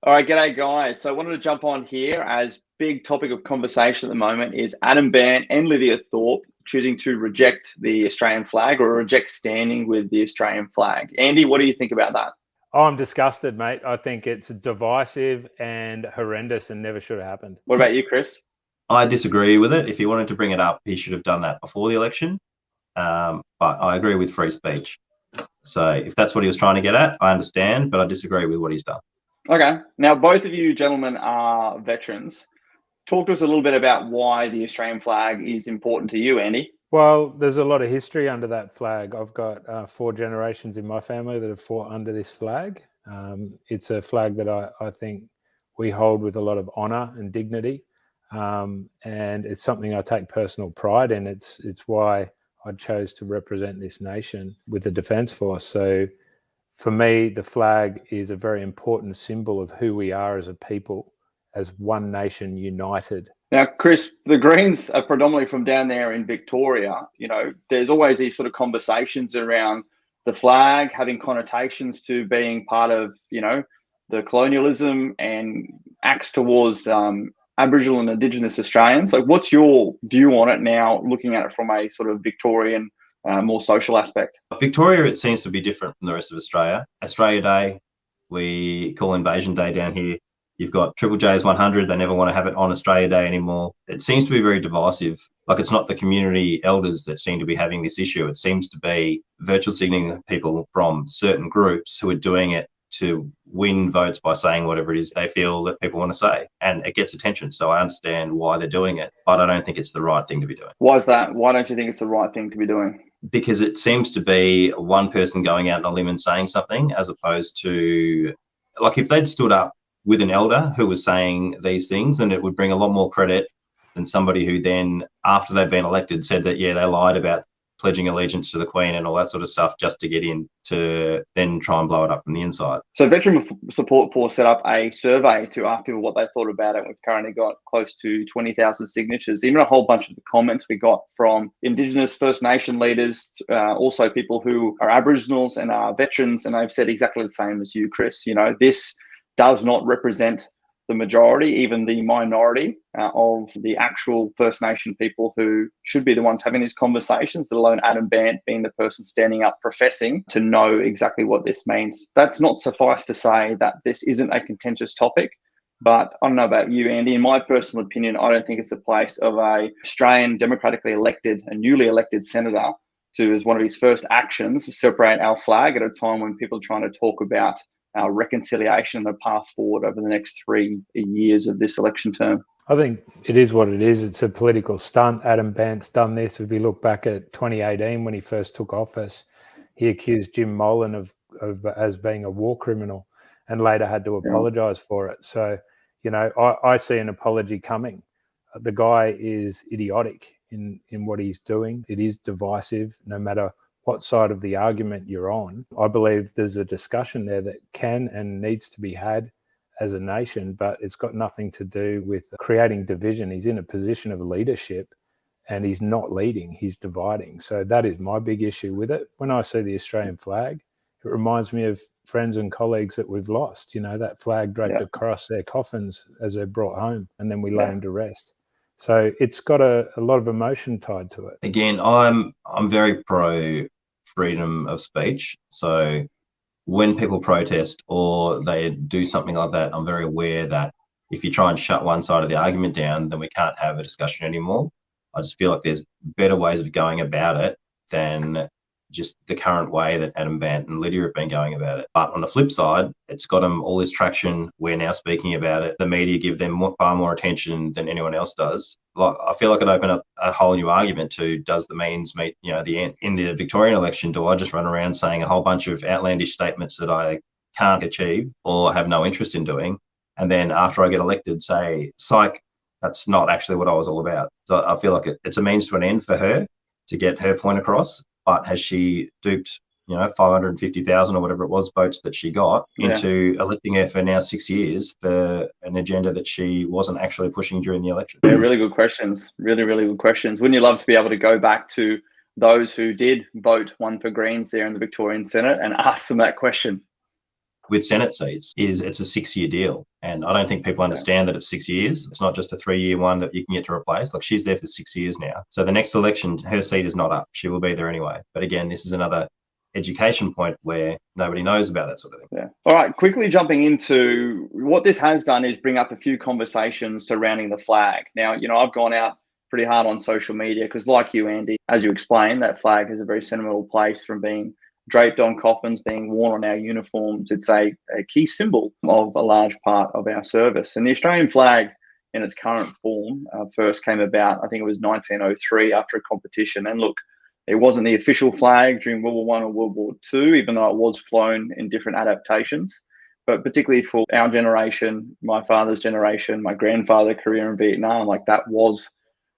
All right, g'day guys. So I wanted to jump on here as big topic of conversation at the moment is Adam Bandt and Lydia Thorpe choosing to reject the Australian flag or reject standing with the Australian flag. Andy, what do you think about that? Oh, I'm disgusted, mate. I think it's divisive and horrendous and never should have happened. What about you, Chris? I disagree with it. If he wanted to bring it up, he should have done that before the election. But I agree with free speech. So if that's what he was trying to get at, I understand, but I disagree with what he's done. Okay. Now, both of you gentlemen are veterans. Talk to us a little bit about why the Australian flag is important to you, Andy. Well, there's a lot of history under that flag. I've got 4 generations in my family that have fought under this flag. It's a flag that I think we hold with a lot of honour and dignity. And it's something I take personal pride in. It's why I chose to represent this nation with the Defence Force. So for me, the flag is a very important symbol of who we are as a people, as one nation united. Now, Chris, the Greens are predominantly from down there in Victoria. You know, there's always these sort of conversations around the flag having connotations to being part of, you know, the colonialism and acts towards Aboriginal and Indigenous Australians. Like, what's your view on it now, looking at it from a sort of Victorian, more social aspect? Victoria, it seems to be different from the rest of Australia. Australia Day, we call Invasion Day down here. You've got Triple J's 100. They never want to have it on Australia Day anymore. It seems to be very divisive. Like, it's not the community elders that seem to be having this issue. It seems to be virtual signaling people from certain groups who are doing it to win votes by saying whatever it is they feel that people want to say. And it gets attention. So I understand why they're doing it, but I don't think it's the right thing to be doing. Why is that? Why don't you think it's the right thing to be doing? Because it seems to be one person going out on a limb and saying something, as opposed to, like, if they'd stood up with an elder who was saying these things, then it would bring a lot more credit than somebody who then, after they've been elected, said that, yeah, they lied about pledging allegiance to the Queen and all that sort of stuff just to get in, to then try and blow it up from the inside. So Veteran Support Force set up a survey to ask people what they thought about it. We've currently got close to 20,000 signatures, even a whole bunch of the comments we got from Indigenous First Nation leaders, also people who are Aboriginals and are veterans, and they've said exactly the same as you, Chris. You know, this does not represent the majority, even the minority of the actual First Nation people who should be the ones having these conversations, let alone Adam Bandt being the person standing up professing to know exactly what this means. That's not suffice to say that this isn't a contentious topic, but I don't know about you, Andy. In my personal opinion, I don't think it's the place of a Australian democratically elected, a newly elected senator to, as one of his first actions, separate our flag at a time when people are trying to talk about our reconciliation and the path forward over the next 3 years of this election term. I think it is what it is. It's a political stunt. Adam Bandt's done this. If we look back at 2018 when he first took office, he accused Jim Molan of as being a war criminal and later had to apologise for it. So, you know, I see an apology coming. The guy is idiotic in what he's doing. It is divisive, no matter what side of the argument you're on. I believe there's a discussion there that can and needs to be had as a nation, but it's got nothing to do with creating division. He's in a position of leadership and he's not leading, he's dividing. So that is my big issue with it. When I see the Australian flag, it reminds me of friends and colleagues that we've lost, you know, that flag draped across their coffins as they're brought home, and then we lay them to rest. So it's got a lot of emotion tied to it. Again, I'm very pro freedom of speech. So when people protest or they do something like that, I'm very aware that if you try and shut one side of the argument down, then we can't have a discussion anymore. I just feel like there's better ways of going about it than just the current way that Adam Bandt and Lydia have been going about it. But on the flip side, it's got them all this traction. We're now speaking about it. The media give them far more attention than anyone else does. Like, I feel like it opened up a whole new argument to, does the means meet, you know, the end? In the Victorian election, do I just run around saying a whole bunch of outlandish statements that I can't achieve or have no interest in doing, and then after I get elected say, psych, that's not actually what I was all about? So I feel like it's a means to an end for her to get her point across. But has she duped, you know, 550,000 or whatever it was votes that she got into electing her for now 6 years for an agenda that she wasn't actually pushing during the election? Yeah, really good questions. Really, really good questions. Wouldn't you love to be able to go back to those who did vote one for Greens there in the Victorian Senate and ask them that question? with Senate seats is it's a 6-year deal. And I don't think people understand that it's 6 years. It's not just a 3-year one that you can get to replace. Like, she's there for 6 years now. So the next election, her seat is not up. She will be there anyway. But again, this is another education point where nobody knows about that sort of thing. Yeah. All right, quickly jumping into what this has done is bring up a few conversations surrounding the flag. Now, I've gone out pretty hard on social media because, like you, Andy, as you explained, that flag has a very sentimental place from being draped on coffins, being worn on our uniforms. It's a key symbol of a large part of our service. And the Australian flag in its current form first came about, I think it was 1903, after a competition. And look, it wasn't the official flag during World War I or World War II, even though it was flown in different adaptations. But particularly for our generation, my father's generation, my grandfather's career in Vietnam, like, that was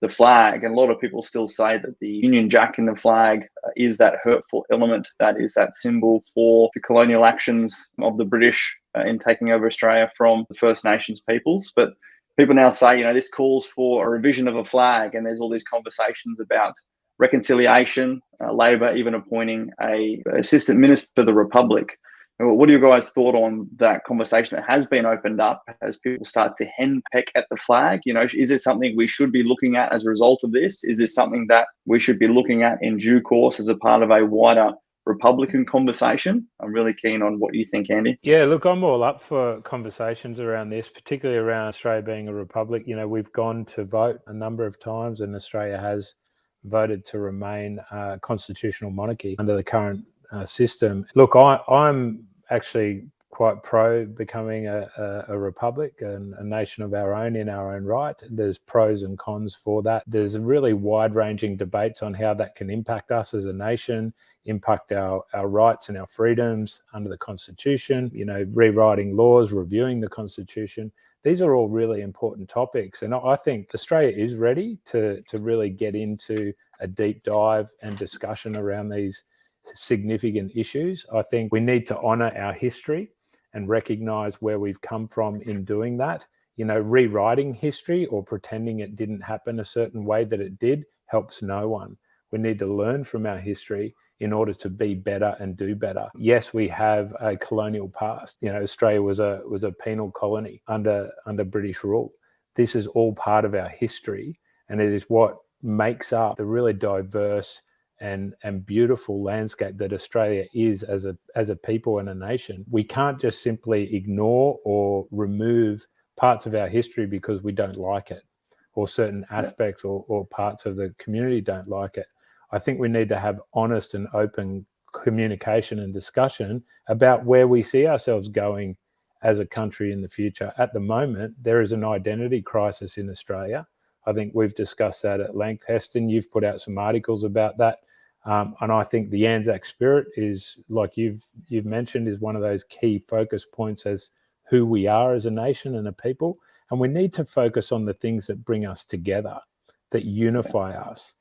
the flag. And a lot of people still say that the Union Jack in the flag is that hurtful element, that is that symbol for the colonial actions of the British in taking over Australia from the First Nations peoples. But people now say, this calls for a revision of a flag, and there's all these conversations about reconciliation, Labor even appointing a assistant minister for the Republic. What are you guys' thought on that conversation that has been opened up as people start to henpeck at the flag? Is this something we should be looking at as a result of this? Is this something that we should be looking at in due course as a part of a wider Republican conversation? I'm really keen on what you think, Andy. Yeah, look, I'm all up for conversations around this, particularly around Australia being a republic. We've gone to vote a number of times, and Australia has voted to remain a constitutional monarchy under the current system. Look, I'm actually quite pro becoming a republic and a nation of our own in our own right. There's pros and cons for that. There's really wide-ranging debates on how that can impact us as a nation, impact our rights and our freedoms under the Constitution, rewriting laws, reviewing the Constitution. These are all really important topics. And I think Australia is ready to really get into a deep dive and discussion around these significant issues. I think we need to honour our history and recognise where we've come from in doing that. Rewriting history or pretending it didn't happen a certain way that it did helps no one. We need to learn from our history in order to be better and do better. Yes, we have a colonial past. Australia was a penal colony under British rule. This is all part of our history, and it is what makes up the really diverse and beautiful landscape that Australia is as a people and a nation. We can't just simply ignore or remove parts of our history because we don't like it, or certain aspects or parts of the community don't like it. I think we need to have honest and open communication and discussion about where we see ourselves going as a country in the future. At the moment, there is an identity crisis in Australia. I think we've discussed that at length. Heston, you've put out some articles about that. And I think the Anzac spirit is, like you've mentioned, is one of those key focus points as who we are as a nation and a people. And we need to focus on the things that bring us together, that unify us.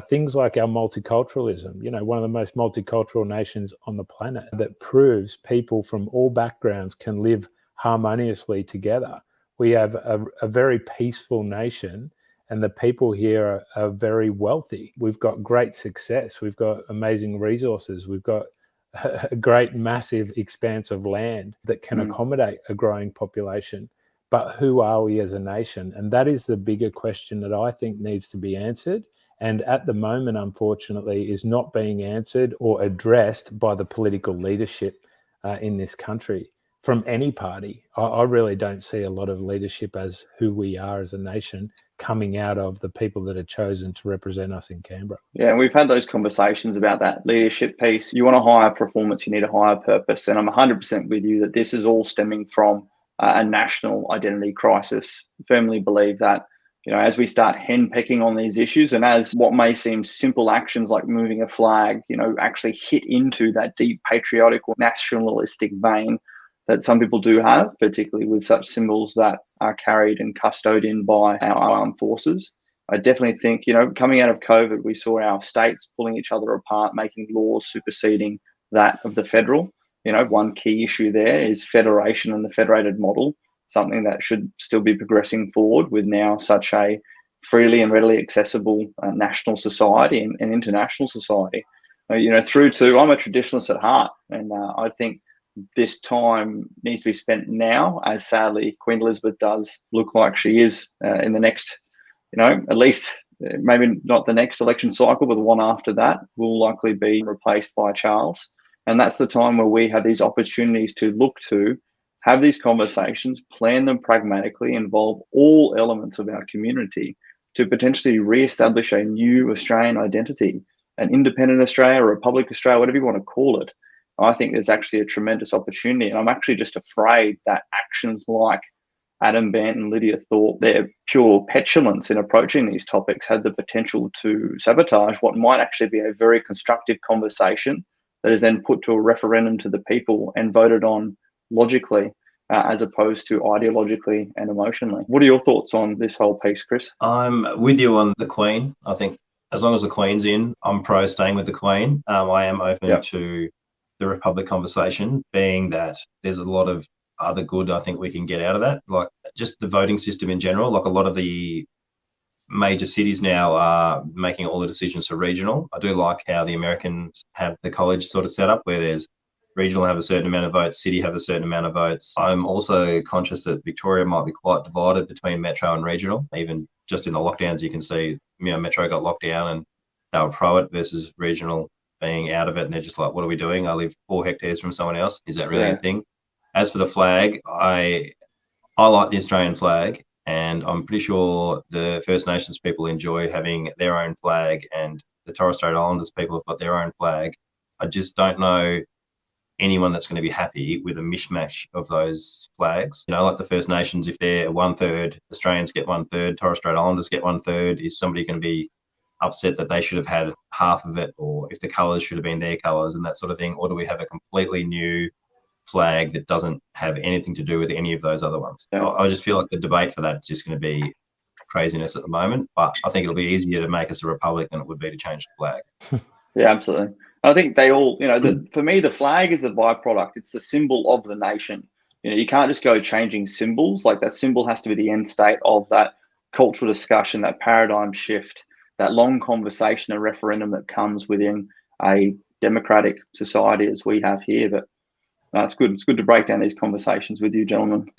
Things like our multiculturalism, one of the most multicultural nations on the planet, that proves people from all backgrounds can live harmoniously together. We have a very peaceful nation, and the people here are very wealthy. We've got great success. We've got amazing resources. We've got a great, massive expanse of land that can accommodate a growing population. But who are we as a nation? And that is the bigger question that I think needs to be answered. And at the moment, unfortunately, is not being answered or addressed by the political leadership in this country from any party. I really don't see a lot of leadership as who we are as a nation coming out of the people that are chosen to represent us in Canberra. Yeah, we've had those conversations about that leadership piece. You want to hire performance, you need a higher purpose. And I'm 100% with you that this is all stemming from a national identity crisis. I firmly believe that, as we start henpecking on these issues, and as what may seem simple actions like moving a flag, actually hit into that deep patriotic or nationalistic vein that some people do have, particularly with such symbols that are carried and custodian by our armed forces. I definitely think, coming out of COVID, we saw our states pulling each other apart, making laws superseding that of the federal. One key issue there is federation and the federated model, something that should still be progressing forward with now such a freely and readily accessible national society and international society. Through to, I'm a traditionalist at heart, and I think this time needs to be spent now, as sadly Queen Elizabeth does look like she is in the next, at least maybe not the next election cycle, but the one after that will likely be replaced by Charles. And that's the time where we have these opportunities to look to have these conversations, plan them pragmatically, involve all elements of our community to potentially re-establish a new Australian identity, an independent Australia, or Republic Australia, whatever you want to call it. I think there's actually a tremendous opportunity. And I'm actually just afraid that actions like Adam Bandt and Lydia Thorpe, their pure petulance in approaching these topics had the potential to sabotage what might actually be a very constructive conversation that is then put to a referendum to the people and voted on logically as opposed to ideologically and emotionally. What are your thoughts on this whole piece, Chris? I'm with you on the Queen. I think as long as the Queen's in, I'm pro staying with the Queen. I am open to the Republic conversation, being that there's a lot of other good I think we can get out of that, like just the voting system in general. Like a lot of the major cities now are making all the decisions for regional. I do like how the Americans have the college sort of set up where there's regional have a certain amount of votes, city have a certain amount of votes. I'm also conscious that Victoria might be quite divided between metro and regional. Even just in the lockdowns, you can see, metro got locked down and they were pro it versus regional being out of it. And they're just like, what are we doing? I live 4 hectares from someone else. Is that really a thing? As for the flag, I like the Australian flag, and I'm pretty sure the First Nations people enjoy having their own flag, and the Torres Strait Islanders people have got their own flag. I just don't know anyone that's going to be happy with a mishmash of those flags. Like the First Nations, if they're 1/3, Australians get 1/3, Torres Strait Islanders get 1/3, is somebody going to be upset that they should have had half of it, or if the colours should have been their colours and that sort of thing? Or do we have a completely new flag that doesn't have anything to do with any of those other ones? I just feel like the debate for that is just going to be craziness at the moment, but I think it'll be easier to make us a republic than it would be to change the flag. Yeah, absolutely. I think they all, for me, the flag is a byproduct. It's the symbol of the nation. You can't just go changing symbols. Like, that symbol has to be the end state of that cultural discussion, that paradigm shift, that long conversation and referendum that comes within a democratic society as we have here. But it's good. It's good to break down these conversations with you, gentlemen.